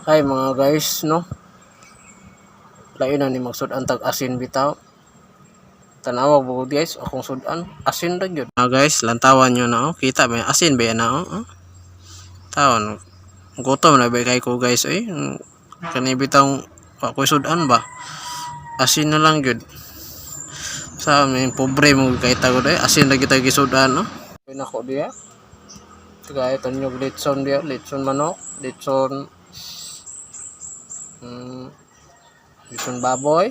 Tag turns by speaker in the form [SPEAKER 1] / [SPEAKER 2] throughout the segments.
[SPEAKER 1] Hi mga guys, no? Lain na ni magsud ang tag-asin bitaw. Tanawa po guys, akong sudan, asin ra gyud. Guys, lantawan nyo na, oh. Kita ba asin ba yan na, oh? Tawon. Gutom na ba kay ko guys, eh? Kani bitaw ako sudan ba? Asin na lang gyud. Sa may pobre mo kay tagod eh, asin ra kita gisudan, no? Pinako diya. Kaya tanyog litson diya, litson manok, litson litson baboy.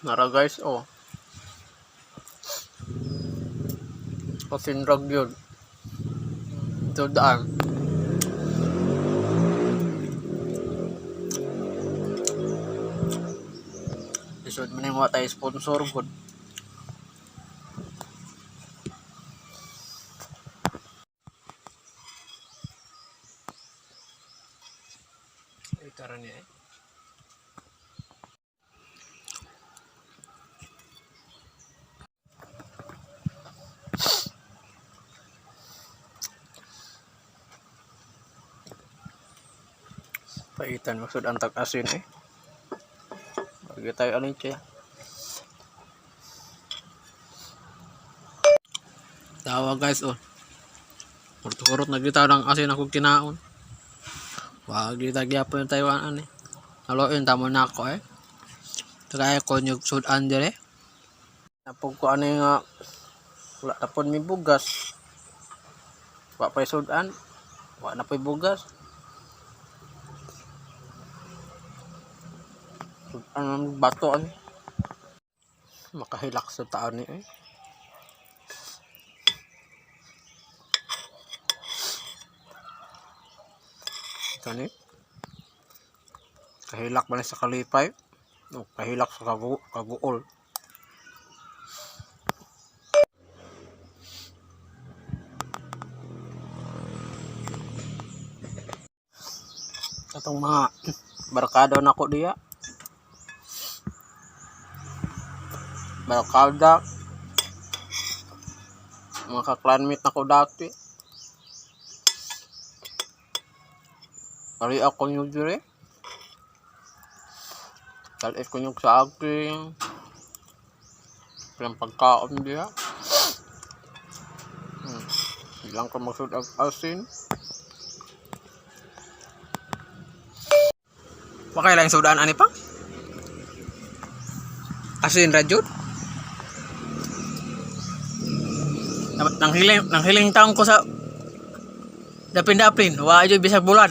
[SPEAKER 1] Nara guys, oh. Asin rag yun. Ito daan. Isod mo na yung mga tayo sponsor good. Ito rin eh. Paitan maksud ang tag-asin eh. Bagi tayo alin siya. Tawa guys oh. Kurot-kurot na kita ng asin ako kinaon. Wag kita gyapon yung Taiwan eh. Haloin tamo na ako eh. Tagay ko nyug sudan dire. Napog ko ano nga wala na po may bugas. Wa pa sudan. Wa na po bugas. Ang bato ay makahilak sa taan ni eh. Kani kahilak man sa kalipay o kahilak sa kaguol. Atong mga barkada na ko diya. Barkada mga ka-clanmate na ko dati. Pari ako yung dire. Talit ko yung sa akin. Parang pagkaon diya. Bilang ko magsud ang asin. Pakay lang sudaan ani pa? Asin rajud? Nang hiling taong ko sa dapin-dapin, wa ayo bisag bulan.